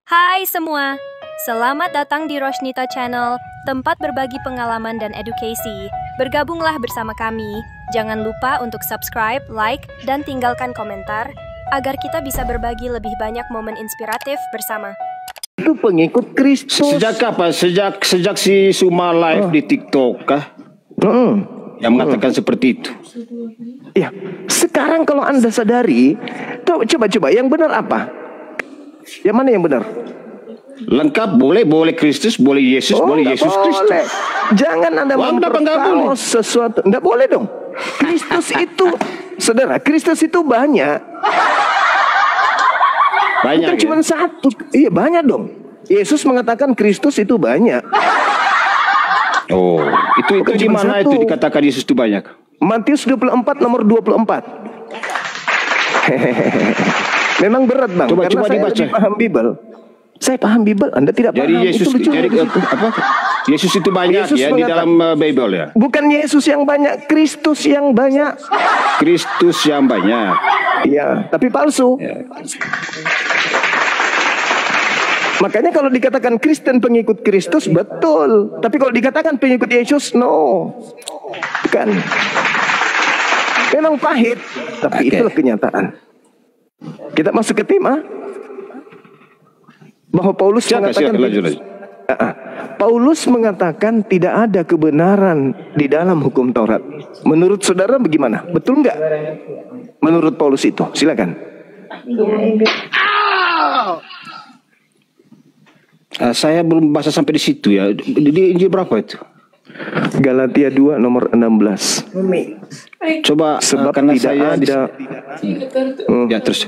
Hai semua, selamat datang di Roshnita Channel, tempat berbagi pengalaman dan edukasi. Bergabunglah bersama kami. Jangan lupa untuk subscribe, like, dan tinggalkan komentar, agar kita bisa berbagi lebih banyak momen inspiratif bersama. Itu pengikut Kristus. Sejak kapan? Sejak si Suma live di TikTok kah? Yang mengatakan seperti itu. Ya, sekarang kalau Anda sadari, coba yang benar apa? Yang mana yang benar? Lengkap, boleh Kristus, boleh Yesus, boleh Yesus Kristus. Jangan Anda mempertaruh sesuatu. Enggak boleh dong. Kristus itu, saudara, Kristus itu banyak. Banyak. Bukan cuma satu. Iya, banyak dong. Yesus mengatakan Kristus itu banyak. Oh, itu di mana itu dikatakan Yesus itu banyak? Matius 24 nomor 24. Memang berat bang, coba saya dibaca. lebih paham Bible. Saya paham Bible, Anda tidak paham. Jadi Yesus, apa? Yesus itu banyak Yesus ya di dalam Bible ya. Bukan Yesus yang banyak, Kristus yang banyak. Kristus yang banyak. Iya, tapi palsu. Ya. Makanya kalau dikatakan Kristen pengikut Kristus betul, tapi kalau dikatakan pengikut Yesus no, bukan. Memang pahit, tapi itulah kenyataan. Kita masuk ke tema bahwa Paulus mengatakan Paulus mengatakan tidak ada kebenaran di dalam hukum Taurat. Menurut saudara bagaimana? Betul nggak? Menurut Paulus itu, silakan. Saya belum baca sampai di situ ya. Di Injil berapa itu? Galatia 2 nomor 16. Coba sebab karena tidak saya ada ya terus.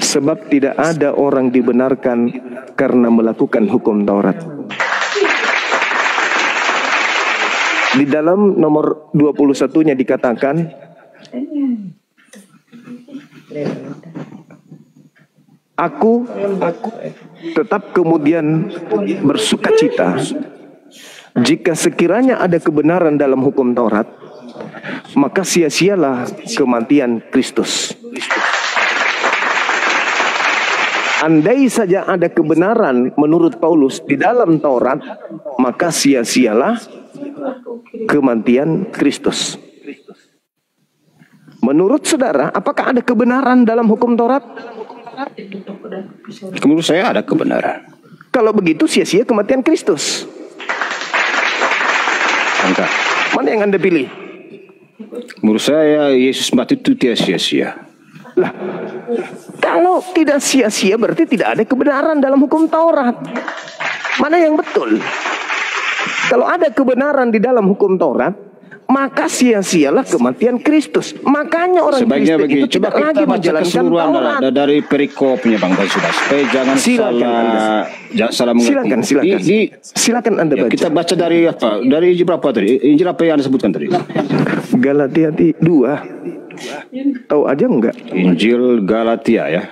Sebab tidak ada orang dibenarkan karena melakukan hukum Taurat. Di dalam nomor 21-nya dikatakan Aku tetap kemudian bersukacita jika sekiranya ada kebenaran dalam hukum Taurat, maka sia-sialah kematian Kristus. Andai saja ada kebenaran menurut Paulus di dalam Taurat, maka sia-sialah kematian Kristus. Menurut saudara, apakah ada kebenaran dalam hukum Taurat? Menurut saya ada kebenaran. Kalau begitu sia-sia kematian Kristus. Enggak. Mana yang Anda pilih? Menurut saya Yesus mati itu tidak sia-sia. Lah, kalau tidak sia-sia berarti tidak ada kebenaran dalam hukum Taurat. Mana yang betul? Kalau ada kebenaran di dalam hukum Taurat, maka sia-sialah kematian Kristus. Makanya orang sebaiknya Kristen itu coba tidak lagi menjalankan Taurat. Dari perikopnya Bang sudah. Supaya jangan salah mengerti. Silakan Anda baca. Kita baca dari apa? Dari Injil berapa tadi? Injil apa yang Anda sebutkan tadi? Galatia 2. Tahu aja enggak? Injil Galatia ya.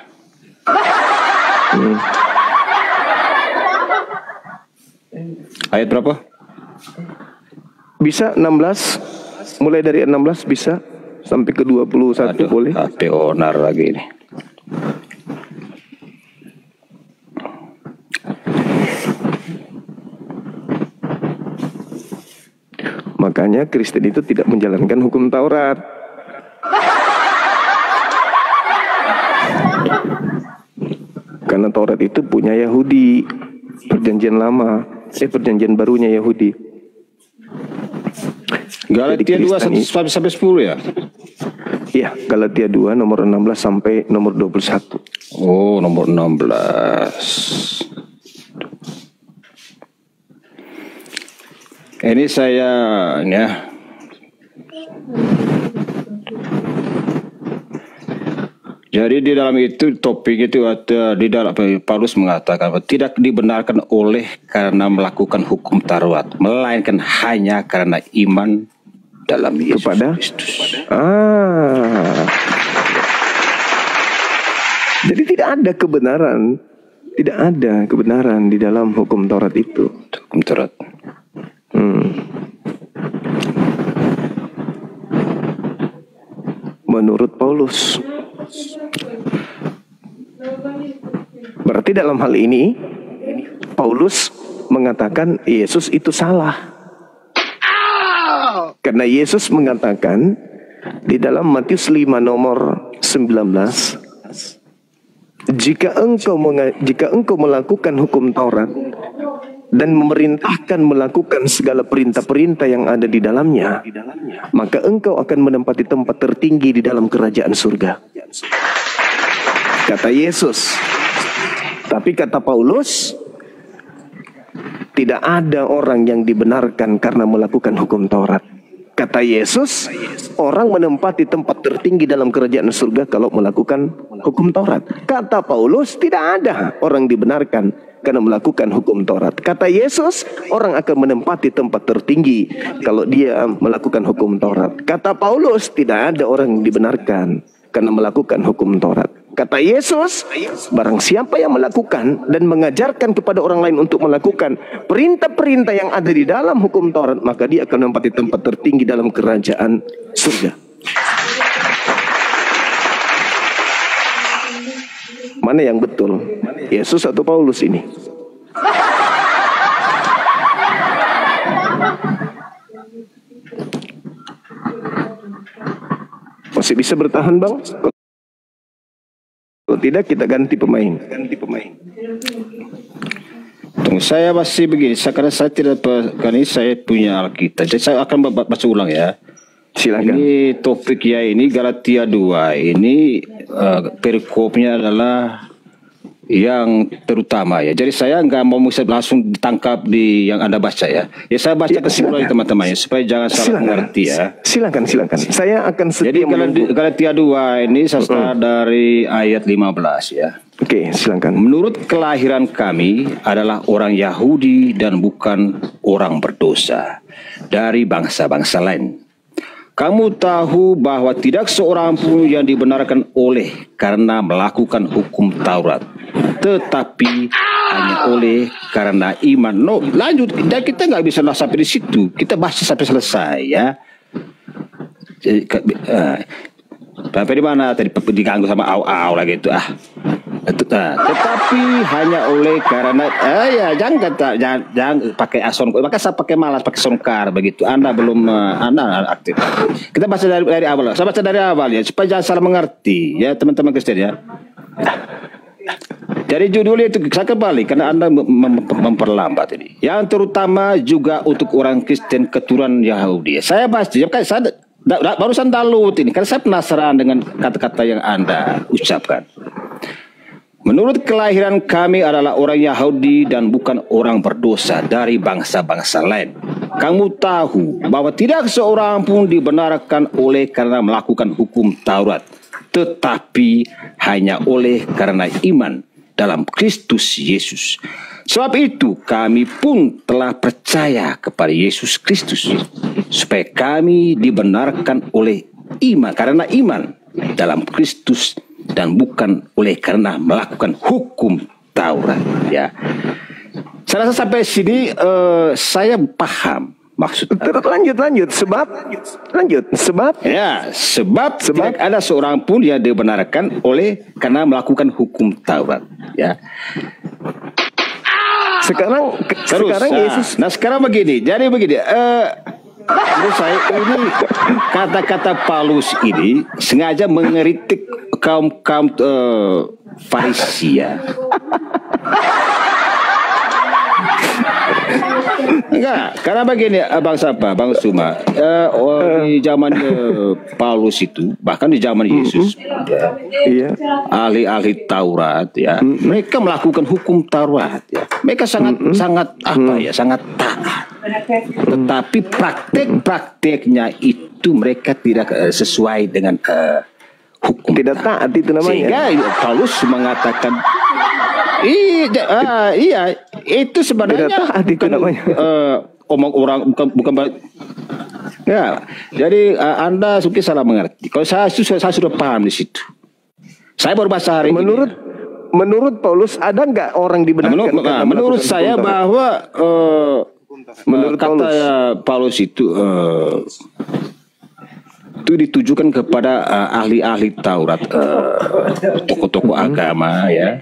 Ayat berapa? Bisa 16, mulai dari 16 bisa sampai ke 21. Boleh. Hati onar lagi ini. Makanya Kristen itu tidak menjalankan hukum Taurat. Karena Taurat itu punya Yahudi, perjanjian lama, perjanjian barunya Yahudi. Galatia 2 sampai 10 ya? Iya, Galatia 2 nomor 16 sampai nomor 21. Oh, nomor 16. Ini saya ya. Jadi di dalam itu topik itu ada di dalam Paulus mengatakan tidak dibenarkan oleh karena melakukan hukum Taurat, melainkan hanya karena iman dalam Yesus Kristus. Jadi tidak ada kebenaran di dalam hukum Taurat itu. Hukum Taurat. Menurut Paulus, Berarti dalam hal ini Paulus mengatakan Yesus itu salah. Karena Yesus mengatakan di dalam Matius 5 nomor 19, jika engkau melakukan hukum Taurat dan memerintahkan melakukan segala perintah-perintah yang ada di dalamnya, maka engkau akan menempati tempat tertinggi di dalam kerajaan surga. Kata Yesus. Tapi kata Paulus, tidak ada orang yang dibenarkan karena melakukan hukum Taurat. Kata Yesus, orang menempati tempat tertinggi dalam kerajaan surga kalau melakukan hukum Taurat. Kata Paulus, tidak ada orang dibenarkan karena melakukan hukum Taurat. Kata Yesus, orang akan menempati tempat tertinggi kalau dia melakukan hukum Taurat. Kata Paulus, tidak ada orang yang dibenarkan karena melakukan hukum Taurat. Kata Yesus, barang siapa yang melakukan dan mengajarkan kepada orang lain untuk melakukan perintah-perintah yang ada di dalam hukum Taurat, maka dia akan menempati tempat tertinggi dalam kerajaan surga. Mana yang betul? Yesus atau Paulus ini? Masih bisa bertahan, Bang? Kalau tidak, kita ganti pemain. Tunggu, saya masih begini. Karena saya tidak, karena saya punya Alkitab. Jadi saya akan baca ulang ya. Silakan. Ini topik ya, ini Galatia 2. Ini perikopnya adalah yang terutama ya. Jadi saya nggak mau langsung ditangkap di yang Anda baca ya. Ya saya baca kesimpulan teman-teman ya, supaya jangan salah mengerti ya. Silakan. Saya akan Jadi Galatia 2 ini saya start dari ayat 15 ya. Oke, silakan. Menurut kelahiran kami adalah orang Yahudi dan bukan orang berdosa dari bangsa-bangsa lain. Kamu tahu bahwa tidak seorang pun yang dibenarkan oleh karena melakukan hukum Taurat, tetapi hanya oleh karena iman. No, lanjut. Dan kita nggak bisa sampai di situ. Kita baca sampai selesai ya. Sampai di mana tadi diganggu sama au-au lagi itu tetapi hanya oleh karena ya jangan pakai ason, maka saya pakai malas pakai sonkar begitu. Anda belum Anda aktif. Kita baca dari awal. Saya baca dari awal ya supaya jangan salah mengerti ya teman-teman Kristen ya. Dari judulnya itu saya kembali karena Anda memperlambat ini. Yang terutama juga untuk orang Kristen keturunan Yahudi. Saya baca ya, saya barusan download ini karena saya penasaran dengan kata-kata yang Anda ucapkan. Menurut kelahiran kami adalah orang Yahudi dan bukan orang berdosa dari bangsa-bangsa lain. Kamu tahu bahwa tidak seorang pun dibenarkan oleh karena melakukan hukum Taurat, tetapi hanya oleh karena iman dalam Kristus Yesus. Sebab itu kami pun telah percaya kepada Yesus Kristus, supaya kami dibenarkan oleh iman, karena iman dalam Kristus dan bukan oleh karena melakukan hukum Taurat ya. Saya rasa sampai sini saya paham maksudnya. Lanjut sebab tidak ada seorang pun yang dibenarkan oleh karena melakukan hukum Taurat ya. Sekarang Yesus. Nah sekarang begini. Jadi begini. Menurut saya ini kata-kata Paulus ini sengaja mengeritik kaum Farisi ya. Enggak, karena begini Bang Suma, di zaman Paulus itu, bahkan di zaman Yesus, ya, ahli-ahli Taurat, ya, mereka melakukan hukum Taurat, ya, mereka sangat taat, tetapi praktek-prakteknya itu mereka tidak sesuai dengan hukum. Tidak taat itu namanya. Sehingga Paulus mengatakan. Iya, itu sebenarnya omong orang bukan ya. Jadi Anda mungkin salah mengerti. Kalau saya sudah paham di situ. Saya baru bahasa hari ini. Menurut Paulus ada nggak orang dibenarkan? Menurut saya bahwa menurut kata Paulus itu itu ditujukan kepada ahli-ahli Taurat, tokoh-tokoh agama ya,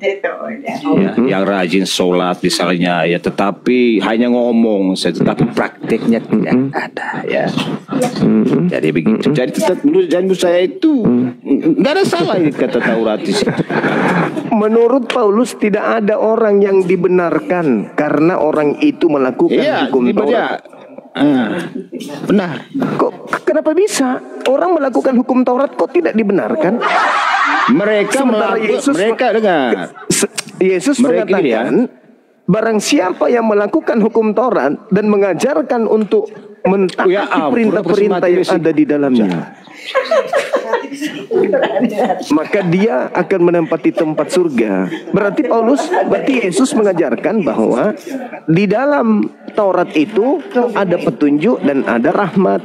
yang rajin sholat misalnya ya, tetapi hanya ngomong, tetapi prakteknya tidak ada ya. Jadi begitu. Jadi menurut saya itu nggak ada salah kata Taurat di situ. Menurut Paulus tidak ada orang yang dibenarkan karena orang itu melakukan hukum Taurat. Benar. Kok kenapa bisa orang melakukan hukum Taurat kok tidak dibenarkan? Mereka Yesus mengatakan barang siapa yang melakukan hukum Taurat dan mengajarkan untuk mentaati perintah-perintah yang ada di dalamnya, maka dia akan menempati tempat surga. Berarti Yesus mengajarkan bahwa di dalam Taurat itu ada petunjuk dan ada rahmat.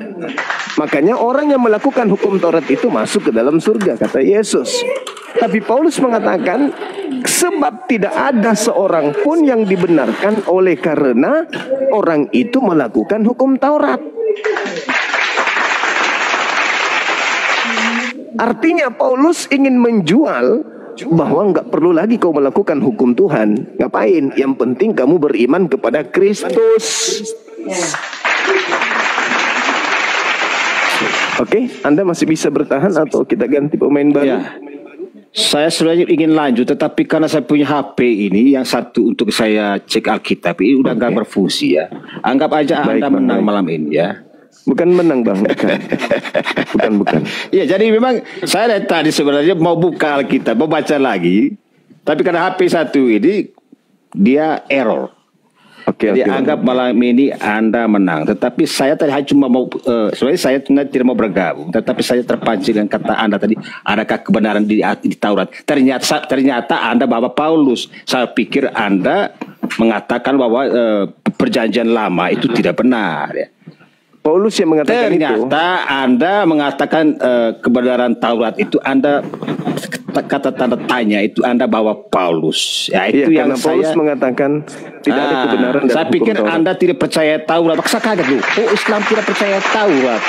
Makanya orang yang melakukan hukum Taurat itu masuk ke dalam surga, kata Yesus. Tapi Paulus mengatakan sebab tidak ada seorang pun yang dibenarkan oleh karena orang itu melakukan hukum Taurat. Artinya Paulus ingin menjual bahwa nggak perlu lagi kau melakukan hukum Tuhan. Ngapain? Yang penting kamu beriman kepada Kristus. Oke, Anda masih bisa bertahan atau kita ganti pemain baru? Ya. Saya sebenarnya ingin lanjut, tetapi karena saya punya HP ini yang satu untuk saya cek Alkitab, ini udah nggak berfungsi ya. Anggap aja Anda menang malam ini ya. Bukan menang Bang, bukan. Ya, jadi memang saya dari tadi sebenarnya mau buka Alkitab, mau baca lagi, tapi karena HP satu ini dia error. Jadi anggap malam ini Anda menang. Tetapi saya tadi cuma mau, sebenarnya saya tidak mau bergabung. Tetapi saya terpancing dengan kata Anda tadi, adakah kebenaran di Taurat? Ternyata Anda Bapak Paulus. Saya pikir Anda mengatakan bahwa perjanjian lama itu tidak benar ya. Paulus yang mengatakan ternyata Anda mengatakan kebenaran Taurat itu Anda kata tanda tanya itu Anda bawa Paulus. Ya itu yang Paulus mengatakan tidak ada kebenaran dalam saya pikir Taurat. Anda tidak percaya Taurat. Maka saya kaget loh. Oh, Islam tidak percaya Taurat.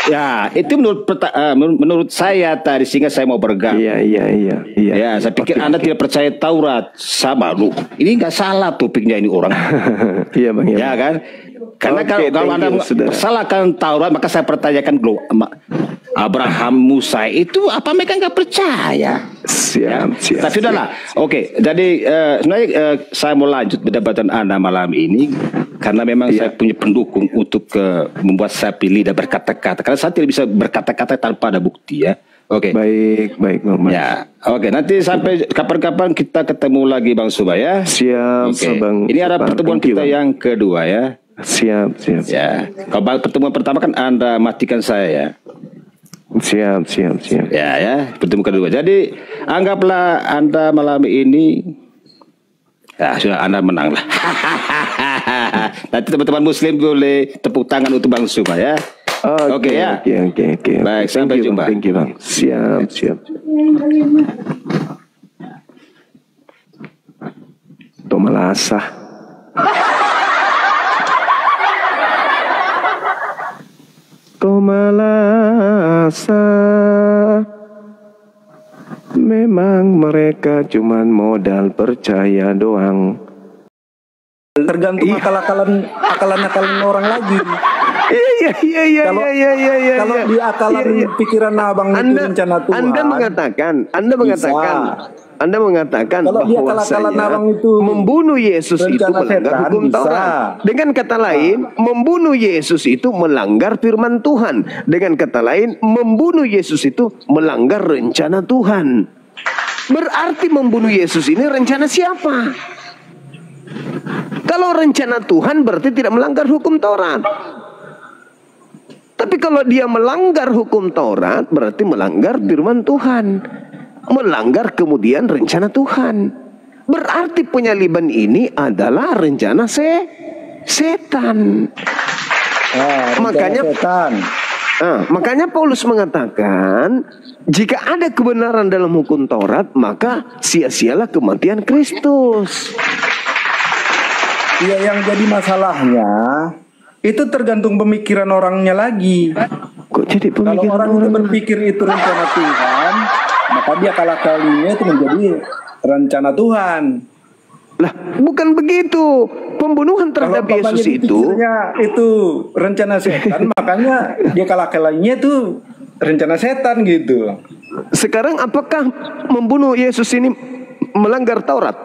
Ya, itu menurut saya tadi sehingga saya mau bergabung. Iya. Ya, saya pikir Anda tidak percaya Taurat. Sama lu. Ini nggak salah topiknya ini orang. Iya, Bang. Ya kan? Karena kalau Anda salahkan Taurat, maka saya pertanyakan Abraham, Musa itu apa mereka nggak percaya? Siap. Tapi sudahlah. Oke, jadi sebenarnya saya mau lanjut perdebatan Anda malam ini karena memang saya punya pendukung untuk membuat saya pilih dan berkata-kata. Karena saya tidak bisa berkata-kata tanpa ada bukti ya. Oke. Baik, Bang. Ya, oke. Nanti sampai kapan-kapan kita ketemu lagi Bang Suba ya. Siap, Bang. Ini ada pertemuan kita yang kedua ya. Siap. Ya, kalau pertemuan pertama kan Anda matikan saya ya. Siap. Ya, pertemuan kedua. Jadi anggaplah Anda malam ini ya sudah Anda menang lah. Nanti teman-teman Muslim boleh tepuk tangan untuk Bang Suba ya. Oke ya. Oke. Baik, sampai jumpa. Thank you, Bang. Siap. Tomalasah. Tomalasa. Memang mereka cuman modal percaya doang. Tergantung akalan orang lagi. Iya. Kalau di akalan pikiran abang itu rencana Tuhan. Anda mengatakan kalau bahwa membunuh Yesus itu melanggar hukum Taurat. Dengan kata lain, membunuh Yesus itu melanggar firman Tuhan. Dengan kata lain, membunuh Yesus itu melanggar rencana Tuhan. Berarti membunuh Yesus ini rencana siapa? Kalau rencana Tuhan berarti tidak melanggar hukum Taurat. Tapi kalau dia melanggar hukum Taurat berarti melanggar firman Tuhan. Melanggar kemudian rencana Tuhan. Berarti penyaliban ini adalah rencana setan. Makanya Paulus mengatakan jika ada kebenaran dalam hukum Taurat maka sia-sialah kematian Kristus. Iya, yang jadi masalahnya itu tergantung pemikiran orangnya lagi. Kok jadi Kalau pemikiran orang itu berpikir itu rencana Tuhan, maka dia kalinya itu menjadi rencana Tuhan. Lah, bukan begitu. Pembunuhan terhadap Kalau Yesus umpamanya itu dipikirnya itu rencana setan, makanya dia kalinya itu rencana setan gitu. sekarang apakah membunuh Yesus ini melanggar Taurat?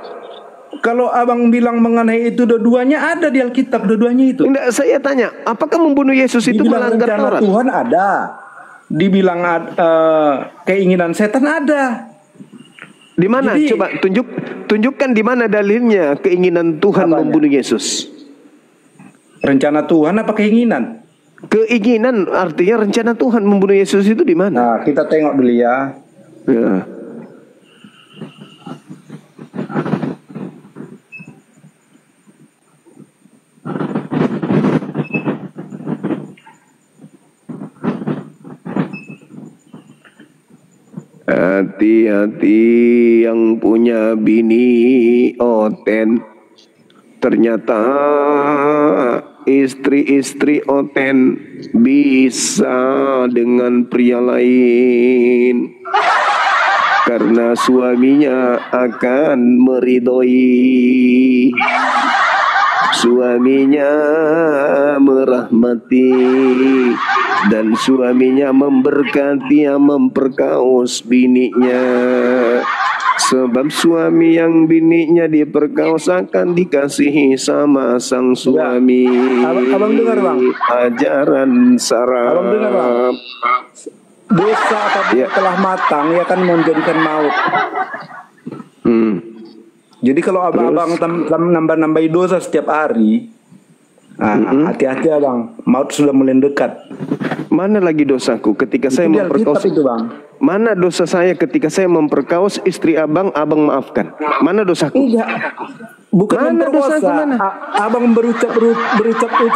Kalau abang bilang mengenai itu dua-duanya ada di Alkitab, dua-duanya itu. Tidak, saya tanya, apakah membunuh Yesus itu Dibilang melanggar rencana Taurat? Tuhan ada, dibilang keinginan setan ada. Di mana? Jadi- Coba tunjukkan di mana dalilnya keinginan Tuhan Apanya? membunuh Yesus. Rencana Tuhan apa keinginan? Keinginan artinya rencana Tuhan membunuh Yesus itu di mana? Nah, kita tengok dulu ya. Ya. Hati-hati yang punya bini oten. Ternyata istri-istri oten bisa dengan pria lain. Karena suaminya akan meridhoi. Suaminya merahmati dan suaminya memberkati yang memperkaos bininya. Sebab suami yang bininya diperkaos akan dikasihi sama sang suami. Abang dengar, Bang? Ajaran saraf. Abang dengar, Bang? Dosa apabila telah matang, ia akan menjadikan maut. Jadi kalau abang nambah-nambahi dosa setiap hari, hati-hati abang, maut sudah mulai dekat. Mana lagi dosaku ketika saya Itu di Alkitab memperkaos itu, Bang. Mana dosa saya ketika saya memperkaos istri abang maafkan? Mana dosaku? Enggak, bukan Mana memperkosa. dosaku, mana? Abang berucap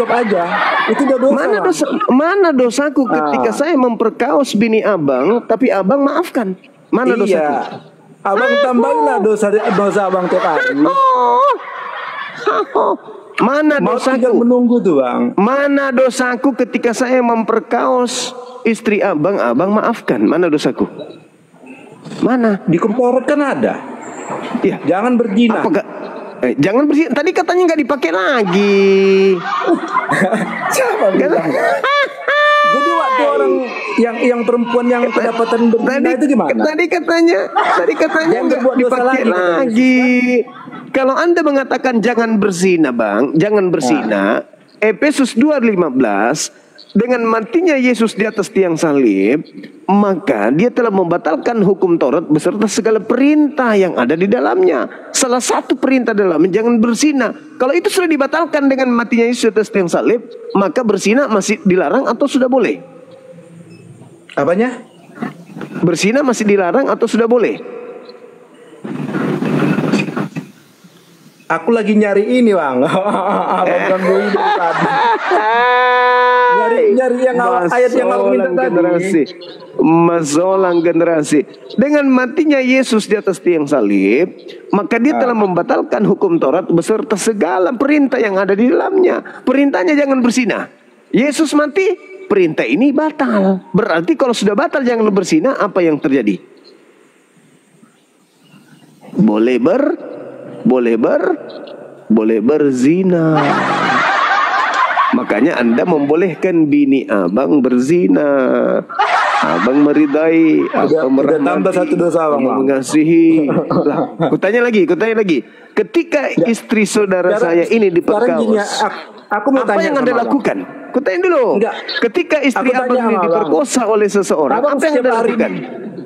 aja, itu udah dosa. Mana Bang. mana dosaku ketika saya memperkaos bini abang tapi abang maafkan? Mana dosaku? Iya. Abang tambahilah dosa abang tiap hari. Mana Mau tinggal dosaku? menunggu tuh, Bang. Mana dosaku ketika saya memperkaos istri abang maafkan? Mana dosaku? Mana? Di Kepala kan ada. Ya, Jangan berzina. apa gak? Jangan bersih. Tadi katanya nggak dipakai lagi. Siapa bilang? Jadi waktu orang yang perempuan yang kedapatan berzina itu gimana? Tadi katanya Jangan nggak berbuat dosa dipakai lagi, lagi. Kalau Anda mengatakan jangan berzina, Bang, jangan berzina. Efesus 2:15, dengan matinya Yesus di atas tiang salib, maka dia telah membatalkan hukum Taurat beserta segala perintah yang ada di dalamnya. Salah satu perintah dalamnya jangan berzina. Kalau itu sudah dibatalkan dengan matinya Yesus di atas tiang salib, maka berzina masih dilarang atau sudah boleh? Apanya? Berzina masih dilarang atau sudah boleh? Aku lagi nyari ini, Bang. Abang ganggu ini dari tadi. Nyari yang ayat yang aku minta tadi. Masolang generasi. Dengan matinya Yesus di atas tiang salib, maka dia telah membatalkan hukum Taurat beserta segala perintah yang ada di dalamnya. Perintahnya jangan berzina. Yesus mati, perintah ini batal. Berarti kalau sudah batal jangan berzina, apa yang terjadi? Boleh berzina. Makanya Anda membolehkan bini abang berzina. Abang meridai, abang merahmati, tambah satu dosa, Bang. mengasihi. Lah, kutanya lagi. Ketika istri saudara saya ini sekarang gini, diperkaos, aku mau apa tanya yang sama Anda abang. lakukan? Kutanya dulu. Enggak. Ketika istri Aku tanya abang ini sama diperkosa oleh seseorang, Abang apa yang setiap Anda hari lakukan?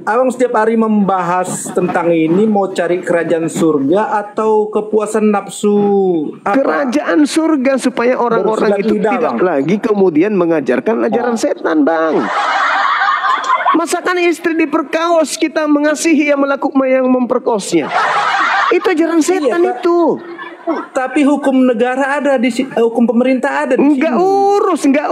Abang setiap hari membahas tentang ini, mau cari kerajaan surga atau kepuasan nafsu apa? Kerajaan surga supaya orang-orang Bersilat itu lidah, tidak Bang. lagi kemudian mengajarkan ajaran setan, Bang. Masakan istri diperkaos, kita mengasihi yang melakukan yang memperkosnya. Itu ajaran setan Pak. itu. Tapi hukum negara ada hukum pemerintah ada di Enggak sini. urus. Enggak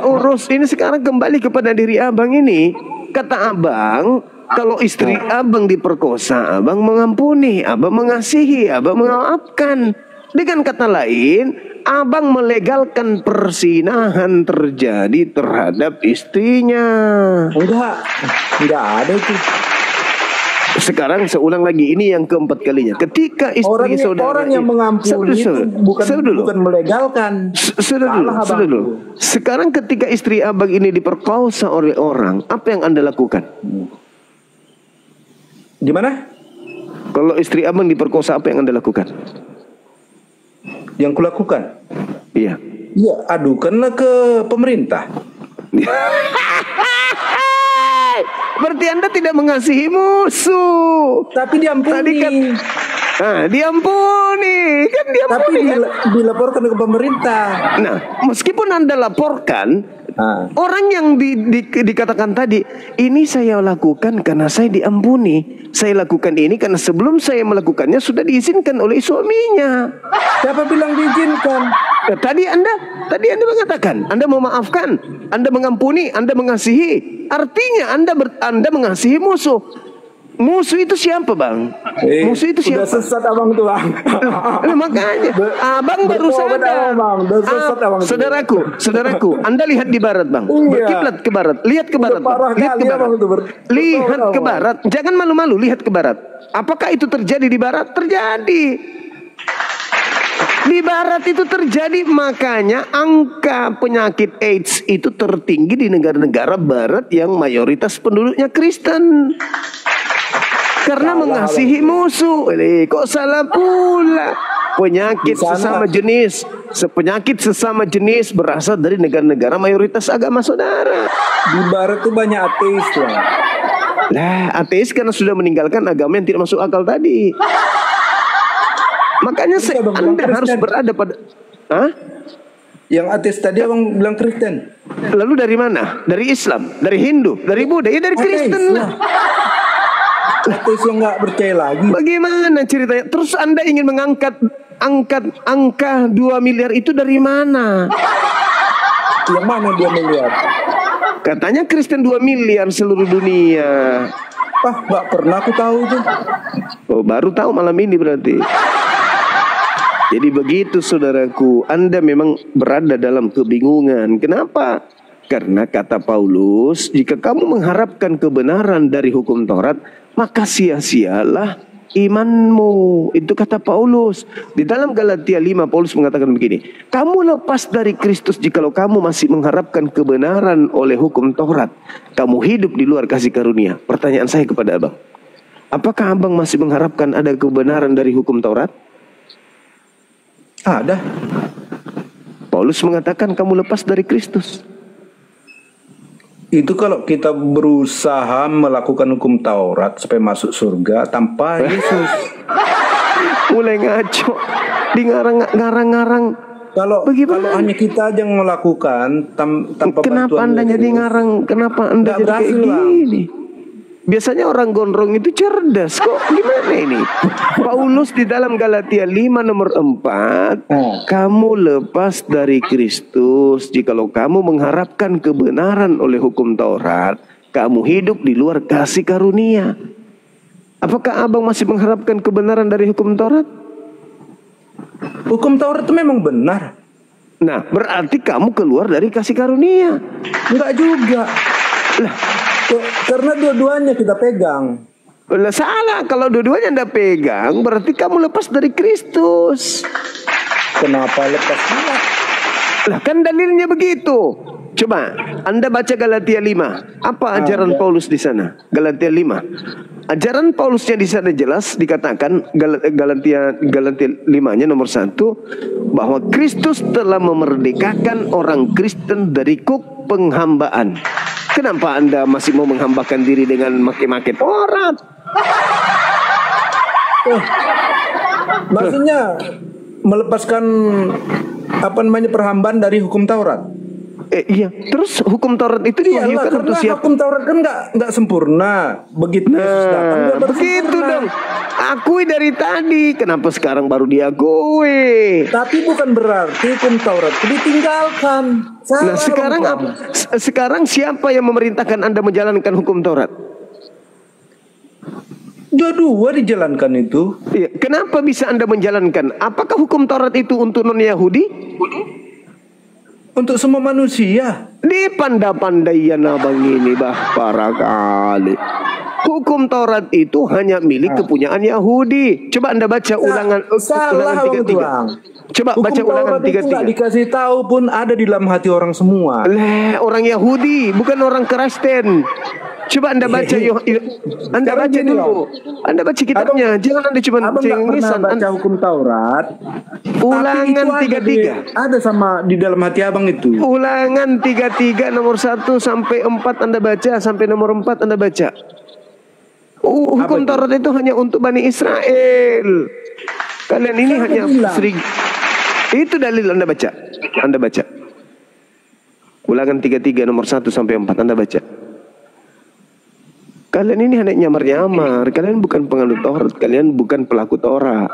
urus. Ini sekarang kembali kepada diri abang ini. Kata abang, kalau istri abang diperkosa, abang mengampuni, abang mengasihi, abang memaafkan. Dengan kata lain, abang melegalkan persinahan terjadi terhadap istrinya. Enggak ada itu. Sekarang saya ulang lagi, ini yang keempat kalinya. Ketika istri saudara, orang yang mengampuni itu bukan melegalkan. Sudah dulu. Sekarang ketika istri abang ini diperkosa oleh orang, apa yang Anda lakukan? Gimana? Kalau istri abang diperkosa, apa yang Anda lakukan? Yang kulakukan? Iya. Iya, adukanlah ke pemerintah. Berarti Anda tidak mengasihi musuh. Tapi diampuni. Tadi kan, diampuni. Kan diampuni. Tapi dilaporkan ke pemerintah. Nah, meskipun Anda laporkan, orang yang dikatakan tadi, ini saya lakukan karena saya diampuni. Saya lakukan ini karena sebelum saya melakukannya sudah diizinkan oleh suaminya. Siapa bilang diizinkan? Nah, tadi Anda mengatakan, Anda memaafkan, Anda mengampuni, Anda mengasihi. Artinya Anda mengasihi musuh. Musuh itu siapa, Bang? Musuh itu siapa? Udah sesat abang tuh, Bang. Makanya abang baru sadar. Saudaraku, Anda lihat di barat, Bang. Berkiblat ke barat. Lihat ke barat, Bang. Lihat ke barat. Jangan malu-malu, lihat ke barat. Apakah itu terjadi di barat? Terjadi. Di barat itu terjadi, makanya angka penyakit AIDS itu tertinggi di negara-negara barat yang mayoritas penduduknya Kristen. Karena mengasihi musuh. Kok salah pula? Penyakit sesama jenis berasal dari negara-negara mayoritas agama saudara. Di barat tuh banyak ateis lah. Lah, ateis karena sudah meninggalkan agama yang tidak masuk akal tadi. Makanya Anda harus berada pada... Hah? Yang ateis tadi abang bilang Kristen. Lalu dari mana? Dari Islam, dari Hindu, dari Buddha, ya dari Kristen lah. Ateis yang nggak percaya lagi. Bagaimana ceritanya? Terus Anda ingin mengangkat angka 2 miliar itu dari mana? Yang mana 2 miliar? Katanya Kristen 2 miliar seluruh dunia. Nggak pernah aku tahu itu. Oh, baru tahu malam ini berarti. Jadi begitu saudaraku, Anda memang berada dalam kebingungan. Kenapa? Karena kata Paulus, jika kamu mengharapkan kebenaran dari hukum Taurat, maka sia-sialah imanmu. Itu kata Paulus. Di dalam Galatia 5, Paulus mengatakan begini, kamu lepas dari Kristus jikalau kamu masih mengharapkan kebenaran oleh hukum Taurat. Kamu hidup di luar kasih karunia. Pertanyaan saya kepada abang, apakah abang masih mengharapkan ada kebenaran dari hukum Taurat? Ada. Paulus mengatakan kamu lepas dari Kristus. Itu kalau kita berusaha melakukan hukum Taurat supaya masuk surga tanpa Yesus. Mulai ngaco, di ngarang-ngarang. Kalau hanya kita aja yang melakukan tanpa kenapa bantuan Anda Yesus, jadi ngarang? Kenapa Anda jadi kayak gini? Biasanya orang gondrong itu cerdas. Kok gimana ini? Paulus di dalam Galatia 5 nomor 4, kamu lepas dari Kristus jikalau kamu mengharapkan kebenaran oleh hukum Taurat, kamu hidup di luar kasih karunia. Apakah abang masih mengharapkan kebenaran dari hukum Taurat? Hukum Taurat itu memang benar. Nah, berarti kamu keluar dari kasih karunia. Enggak juga. Lah, karena dua-duanya kita pegang. Lah salah, kalau dua-duanya Anda pegang berarti kamu lepas dari Kristus. Kenapa lepas dia? Lah kan dalilnya begitu. Coba Anda baca Galatia 5. Apa ajaran Paulus di sana? Galatia 5. Ajaran Paulusnya di sana jelas dikatakan, Galatia 5-nya nomor 1, bahwa Kristus telah memerdekakan orang Kristen dari kuk penghambaan. Kenapa Anda masih mau menghambakan diri dengan maki-maki Taurat? Maksudnya melepaskan perhambaan dari hukum Taurat. Iya, terus hukum Taurat itu diwahyukan untuk siapa? Hukum Taurat kan nggak sempurna. Begitu Yesus datang, begitu dong. Akui dari tadi, kenapa sekarang baru diakui? Tapi bukan berarti hukum Taurat itu ditinggalkan. Nah, sekarang siapa yang memerintahkan Anda menjalankan hukum Taurat? Dua-dua dijalankan itu. Iya. Kenapa bisa Anda menjalankan? Apakah hukum Taurat itu untuk non-Yahudi? Untuk semua manusia. Dipandai-pandaian abang ini parah kali. Hukum Taurat itu hanya milik kepunyaan Yahudi. Coba Anda baca ulangan Salah ulangan 33. Bang. Coba Hukum baca ulangan Taurat itu nggak 33. dikasih tahu pun ada di dalam hati orang semua. Orang Yahudi, bukan orang Kristen. Coba Anda baca Anda Sekarang baca gini, dulu. Anda baca kitabnya. Jangan Anda cuma Abang nggak pernah cengisan. baca hukum Taurat. Ulangan tapi itu 33. ada sama di dalam hati abang itu. Ulangan 33 nomor 1 sampai 4 Anda baca, sampai nomor 4 Anda baca. Hukum Taurat itu hanya untuk Bani Israel. Kalian ini hanya sering. Itu dalil Anda baca. Anda baca. Ulangan 33 nomor 1 sampai 4 Anda baca. Kalian ini hanya nyamar-nyamar. Kalian bukan penganut Taurat. Kalian bukan pelaku Taurat.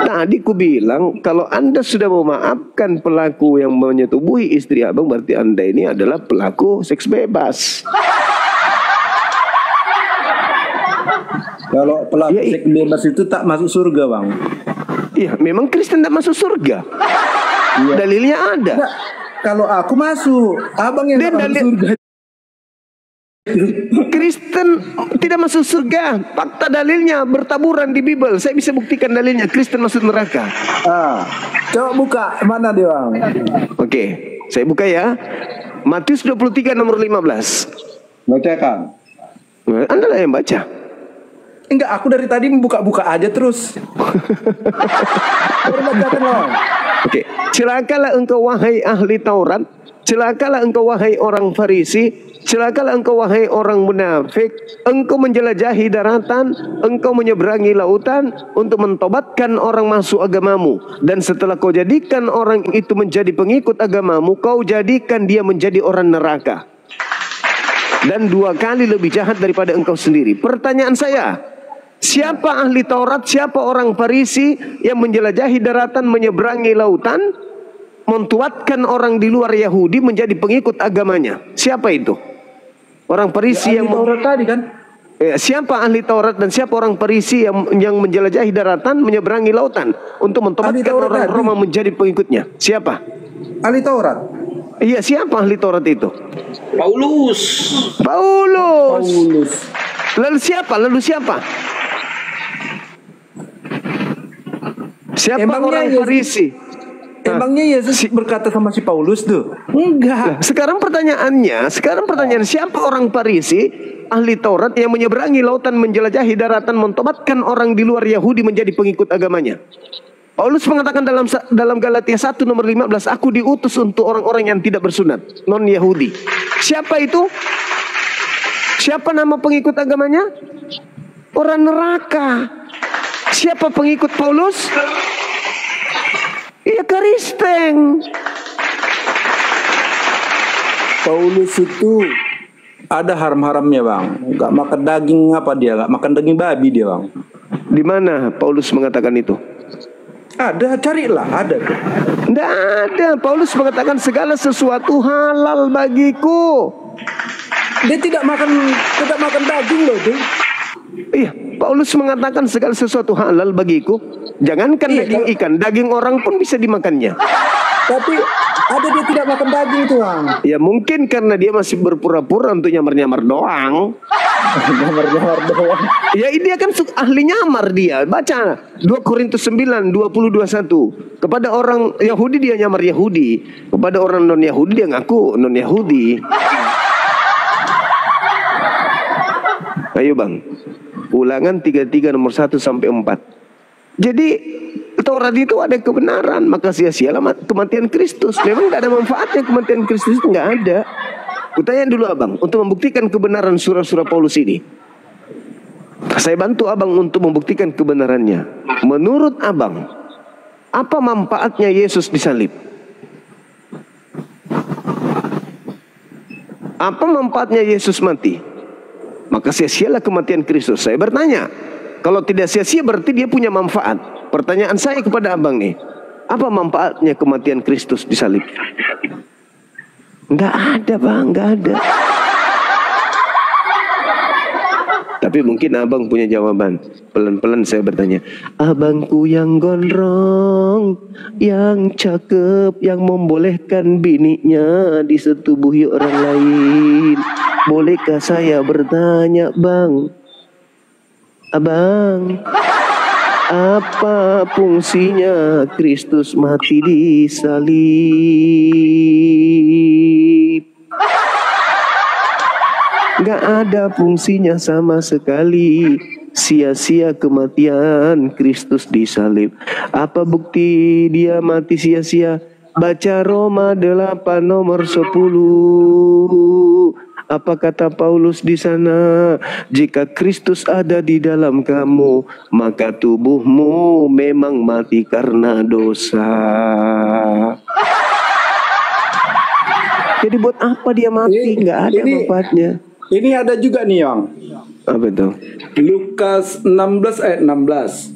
Tadi ku bilang kalau Anda sudah memaafkan pelaku yang menyetubuhi istri abang, berarti Anda ini adalah pelaku seks bebas. Kalau pelaku seks bebas itu tak masuk surga, Bang. Iya, memang Kristen tak masuk surga. Iya. Dalilnya ada. Nah, kalau aku masuk, abang yang tak masuk surga. Kristen tidak masuk surga. Fakta dalilnya bertaburan di Bible. Saya bisa buktikan dalilnya. Kristen masuk neraka. Coba buka mana dia, Bang? Oke, saya buka ya. Matius 23 nomor 15. Bacakan. Anda lah yang baca. Enggak, aku dari tadi membuka-buka aja terus. Bacakan loh. Oke, celakalah engkau wahai ahli Taurat, celakalah engkau wahai orang Farisi, celakalah engkau wahai orang munafik, engkau menjelajahi daratan, engkau menyeberangi lautan untuk mentobatkan orang masuk agamamu, dan setelah kau jadikan orang itu menjadi pengikut agamamu, kau jadikan dia menjadi orang neraka, dan 2 kali lebih jahat daripada engkau sendiri. Pertanyaan saya, siapa ahli Taurat, siapa orang Farisi yang menjelajahi daratan, menyeberangi lautan, mentuatkan orang di luar Yahudi menjadi pengikut agamanya? Siapa itu? Orang Farisi yang Taurat tadi kan? Siapa ahli Taurat dan siapa orang Farisi yang menjelajahi daratan, menyeberangi lautan untuk mentobatkan orang Roma menjadi pengikutnya? Siapa? Ahli Taurat. Iya, siapa ahli Taurat itu? Paulus. Lalu siapa? Siapa orang Farisi? Emangnya Yesus berkata sama si Paulus tuh? Enggak. Sekarang pertanyaan siapa orang Farisi ahli Taurat yang menyeberangi lautan, menjelajahi daratan, mentobatkan orang di luar Yahudi menjadi pengikut agamanya? Paulus mengatakan dalam Galatia 1 nomor 15, aku diutus untuk orang-orang yang tidak bersunat, non Yahudi. Siapa itu? Siapa nama pengikut agamanya? Orang neraka. Siapa pengikut Paulus? Iya, Kristen. Paulus itu ada haram-haramnya, Bang. Gak makan daging Gak makan daging babi dia, Bang. Di mana Paulus mengatakan itu? Ada, carilah, ada. Tidak ada. Paulus mengatakan segala sesuatu halal bagiku. Dia tidak makan daging loh tuh. Iya, Paulus mengatakan segala sesuatu halal bagiku. Jangankan daging ikan, daging orang pun bisa dimakannya. Tapi ada dia tidak makan daging tuh, Bang. Ya mungkin karena dia masih berpura-pura untuk nyamar-nyamar doang. Nyamar-nyamar doang. Ya dia kan ahli nyamar dia. Baca 2 Korintus 9 20-21. Kepada orang Yahudi dia nyamar Yahudi, kepada orang non Yahudi dia ngaku non Yahudi. Ayo Bang, Ulangan 33 nomor 1 sampai 4. Jadi Taurat itu ada kebenaran, maka sia-sialah kematian Kristus. Memang tidak ada manfaatnya kematian Kristus, itu nggak ada. Kutanya dulu Abang, untuk membuktikan kebenaran surah-surah Paulus ini, saya bantu Abang untuk membuktikan kebenarannya. Menurut Abang, apa manfaatnya Yesus disalib? Apa manfaatnya Yesus mati? Maka sia-sialah kematian Kristus. Saya bertanya, kalau tidak sia-sia berarti dia punya manfaat. Pertanyaan saya kepada Abang nih, apa manfaatnya kematian Kristus disalib? Enggak ada Bang, enggak ada. Tapi mungkin abang punya jawaban. Pelan-pelan saya bertanya. Abangku yang gondrong, yang cakep, yang membolehkan bininya disetubuhi orang lain. Bolehkah saya bertanya, Bang? Abang, apa fungsinya Kristus mati di salib? Gak ada fungsinya sama sekali. Sia-sia kematian Kristus di salib. Apa bukti dia mati sia-sia? Baca Roma 8 nomor 10. Apa kata Paulus di sana? Jika Kristus ada di dalam kamu, maka tubuhmu memang mati karena dosa. Jadi buat apa dia mati? Nggak ada manfaatnya. Ini ada juga nih, Yang. Apa itu? Lukas 16 ayat 16.